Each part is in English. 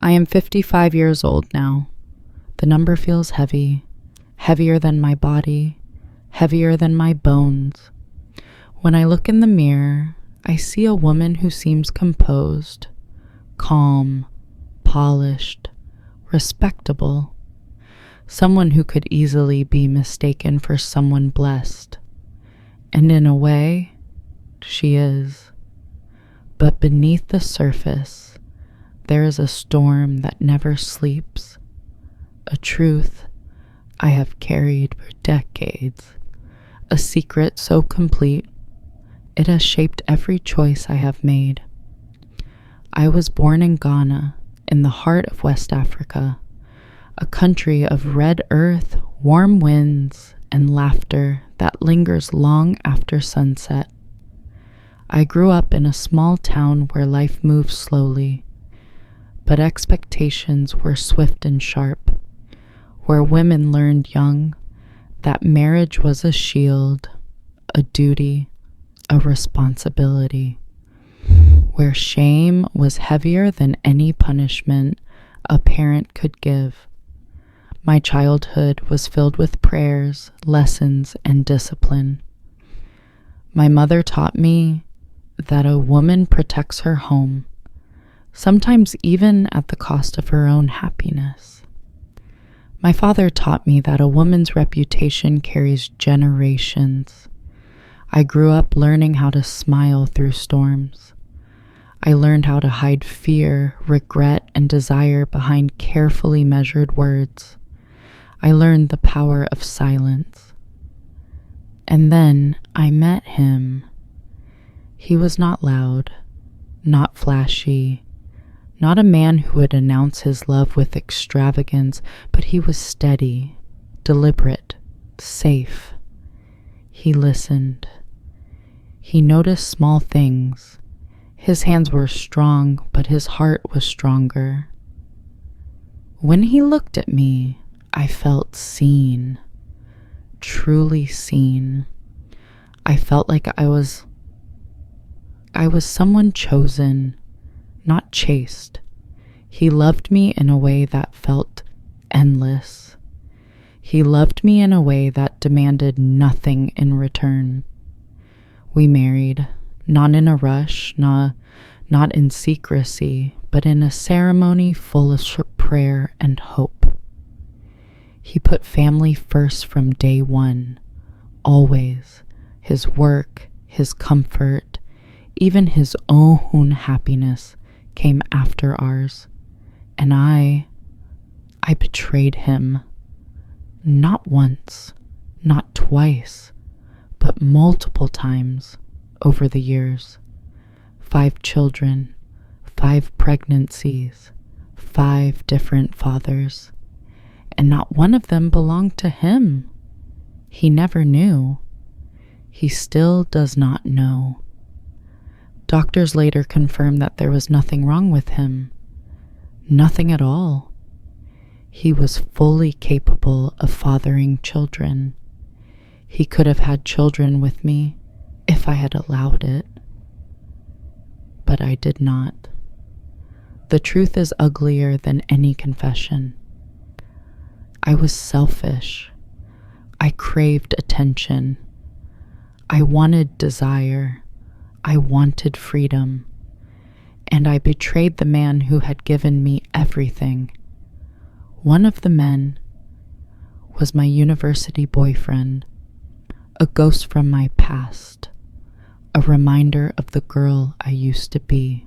I am 55 years old now. The number feels heavy, heavier than my body, heavier than my bones. When I look in the mirror, I see a woman who seems composed, calm, polished, respectable. Someone who could easily be mistaken for someone blessed. And in a way, she is. But beneath the surface, there is a storm that never sleeps, a truth I have carried for decades, a secret so complete it has shaped every choice I have made. I was born in Ghana, in the heart of West Africa, a country of red earth, warm winds, and laughter that lingers long after sunset. I grew up in a small town where life moves slowly, but expectations were swift and sharp, where women learned young that marriage was a shield, a duty, a responsibility, where shame was heavier than any punishment a parent could give. My childhood was filled with prayers, lessons, and discipline. My mother taught me that a woman protects her home, sometimes even at the cost of her own happiness. My father taught me that a woman's reputation carries generations. I grew up learning how to smile through storms. I learned how to hide fear, regret, and desire behind carefully measured words. I learned the power of silence. And then I met him. He was not loud, not flashy, not a man who would announce his love with extravagance, but he was steady, deliberate, safe. He listened. He noticed small things. His hands were strong, but his heart was stronger. When he looked at me, I felt seen, truly seen. I felt like I was someone chosen, not chased. He loved me in a way that felt endless. He loved me in a way that demanded nothing in return. We married, not in a rush, not in secrecy, but in a ceremony full of prayer and hope. He put family first from day one, always. His work, his comfort, even his own happiness came after ours. And I betrayed him. Not once, not twice, but multiple times over the years. 5 children, 5 pregnancies, 5 different fathers. And not one of them belonged to him. He never knew. He still does not know. Doctors later confirmed that there was nothing wrong with him. Nothing at all. He was fully capable of fathering children. He could have had children with me if I had allowed it. But I did not. The truth is uglier than any confession. I was selfish. I craved attention. I wanted desire. I wanted freedom. And I betrayed the man who had given me everything. One of the men was my university boyfriend, a ghost from my past, a reminder of the girl I used to be,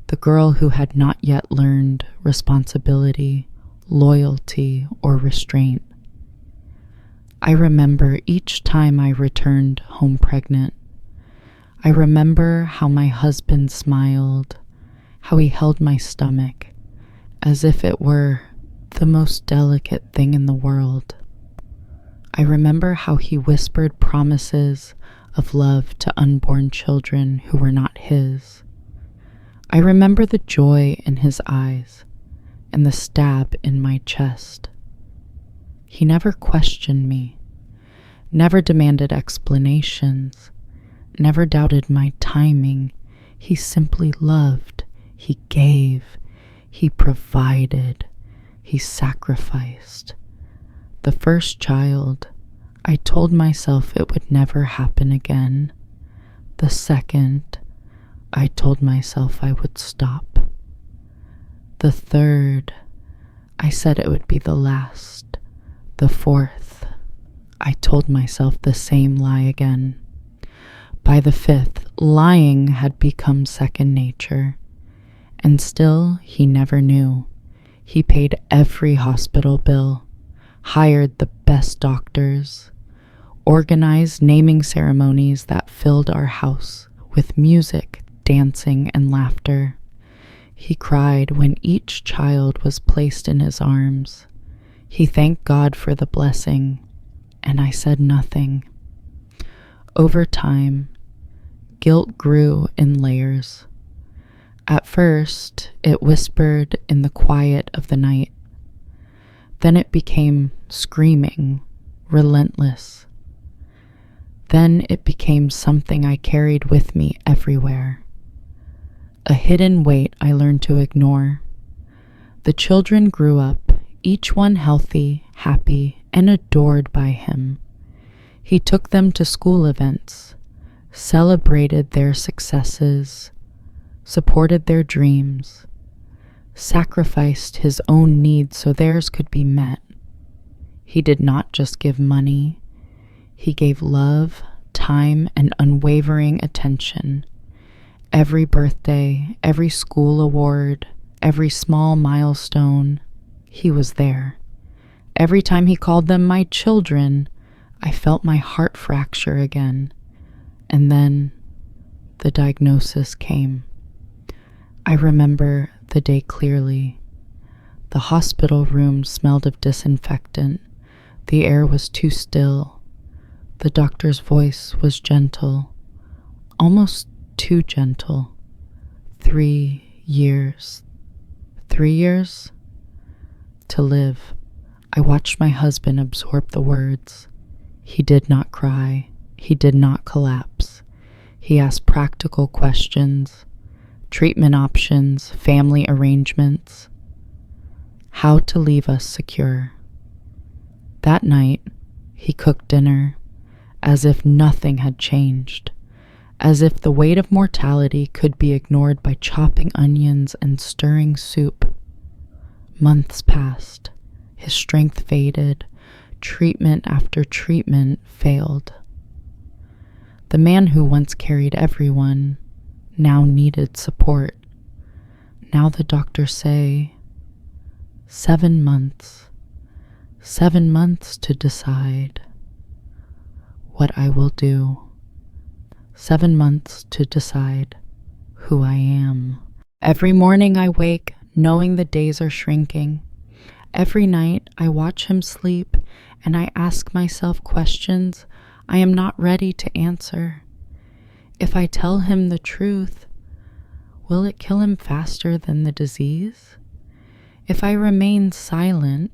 the girl who had not yet learned responsibility, loyalty, or restraint. I remember each time I returned home pregnant. I remember how my husband smiled, how he held my stomach, as if it were the most delicate thing in the world. I remember how he whispered promises of love to unborn children who were not his. I remember the joy in his eyes and the stab in my chest. He never questioned me, never demanded explanations, never doubted my timing. He simply loved. He gave. He provided. He sacrificed. The first child, I told myself it would never happen again. The second, I told myself I would stop. The third, I said it would be the last. The fourth, I told myself the same lie again. By the fifth, lying had become second nature. And still, he never knew. He paid every hospital bill, hired the best doctors, organized naming ceremonies that filled our house with music, dancing, and laughter. He cried when each child was placed in his arms. He thanked God for the blessing, and I said nothing. Over time, guilt grew in layers. At first, it whispered in the quiet of the night. Then it became screaming, relentless. Then it became something I carried with me everywhere. A hidden weight I learned to ignore. The children grew up, each one healthy, happy, and adored by him. He took them to school events, celebrated their successes, supported their dreams, sacrificed his own needs so theirs could be met. He did not just give money. He gave love, time, and unwavering attention. Every birthday, every school award, every small milestone, he was there. Every time he called them my children, I felt my heart fracture again. And then the diagnosis came. I remember the day clearly. The hospital room smelled of disinfectant. The air was too still. The doctor's voice was gentle, almost too gentle. 3 years. 3 years? To live. I watched my husband absorb the words. He did not cry. He did not collapse. He asked practical questions, treatment options, family arrangements, how to leave us secure. That night, he cooked dinner, as if nothing had changed, as if the weight of mortality could be ignored by chopping onions and stirring soup. Months passed. His strength faded. Treatment after treatment failed. The man who once carried everyone now needed support. Now the doctors say, 7 months. 7 months to decide what I will do. 7 months to decide who I am. Every morning I wake knowing the days are shrinking. Every night I watch him sleep and I ask myself questions I am not ready to answer. If I tell him the truth, will it kill him faster than the disease? If I remain silent,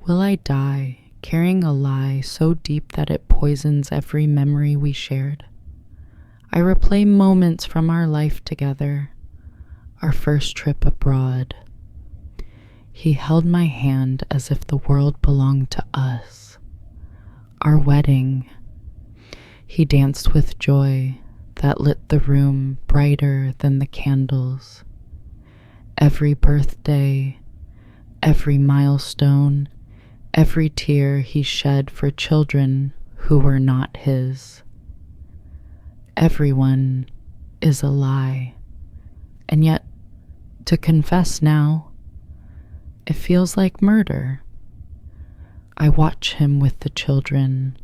will I die carrying a lie so deep that it poisons every memory we shared? I replay moments from our life together, our first trip abroad. He held my hand as if the world belonged to us. Our wedding. He danced with joy that lit the room brighter than the candles. Every birthday, every milestone, every tear he shed for children who were not his. Everyone is a lie, and yet to confess now, it feels like murder. I watch him with the children.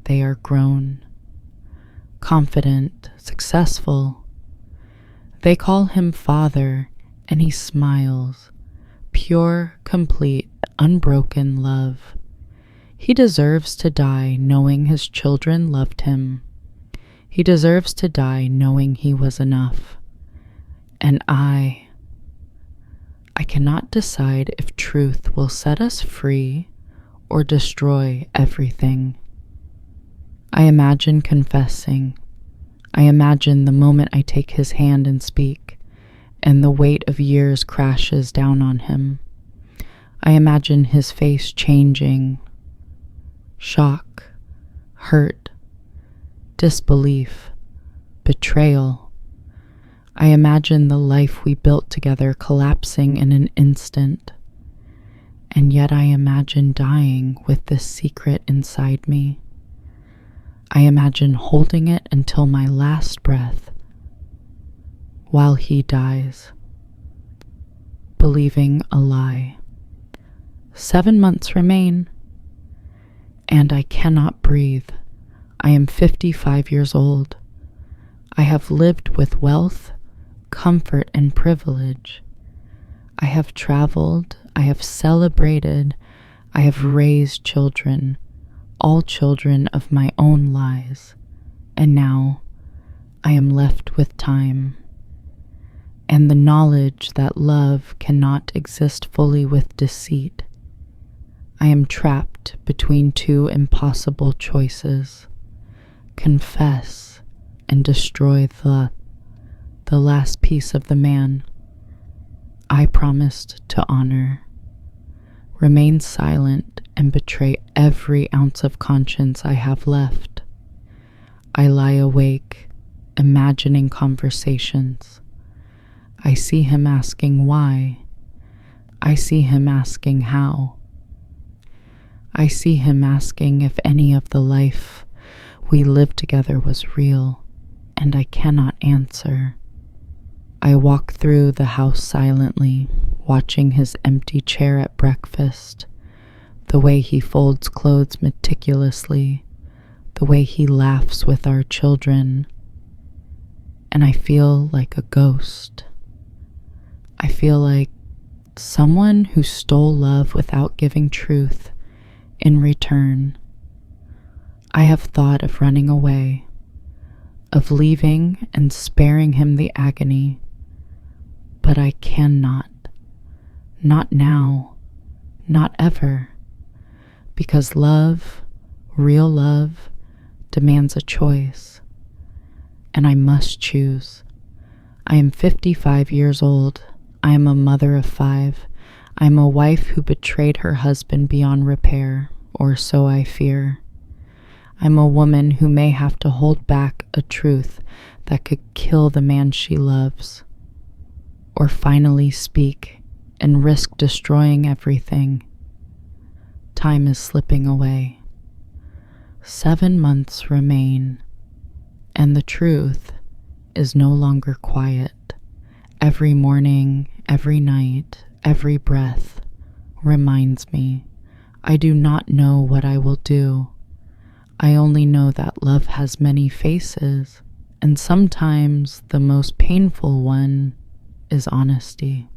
They are grown, confident, successful. They call him father, and he smiles. Pure, complete, unbroken love. He deserves to die knowing his children loved him. He deserves to die knowing he was enough. And I cannot decide if truth will set us free or destroy everything. I imagine confessing. I imagine the moment I take his hand and speak, and the weight of years crashes down on him. I imagine his face changing, shock, hurt, disbelief, betrayal. I imagine the life we built together collapsing in an instant, and yet I imagine dying with this secret inside me. I imagine holding it until my last breath while he dies, believing a lie. 7 months remain, and I cannot breathe. I am 55 years old. I have lived with wealth, comfort, and privilege. I have traveled, I have celebrated, I have raised children, all children of my own lies, and now I am left with time and the knowledge that love cannot exist fully with deceit. I am trapped between two impossible choices: confess and destroy the last piece of the man I promised to honor, remain silent and betray every ounce of conscience I have left. I lie awake, imagining conversations. I see him asking why. I see him asking how. I see him asking if any of the life we lived together was real, and I cannot answer. I walk through the house silently, watching his empty chair at breakfast, the way he folds clothes meticulously, the way he laughs with our children, and I feel like a ghost. I feel like someone who stole love without giving truth in return. I have thought of running away, of leaving and sparing him the agony, but I cannot. Not now, not ever, because love, real love, demands a choice, and I must choose. I am 55 years old. I am a mother of 5. I am a wife who betrayed her husband beyond repair, or so I fear. I'm a woman who may have to hold back a truth that could kill the man she loves, or finally speak and risk destroying everything. Time is slipping away. 7 months remain, and the truth is no longer quiet. Every morning, every night, every breath reminds me I do not know what I will do. I only know that love has many faces, and sometimes the most painful one is honesty.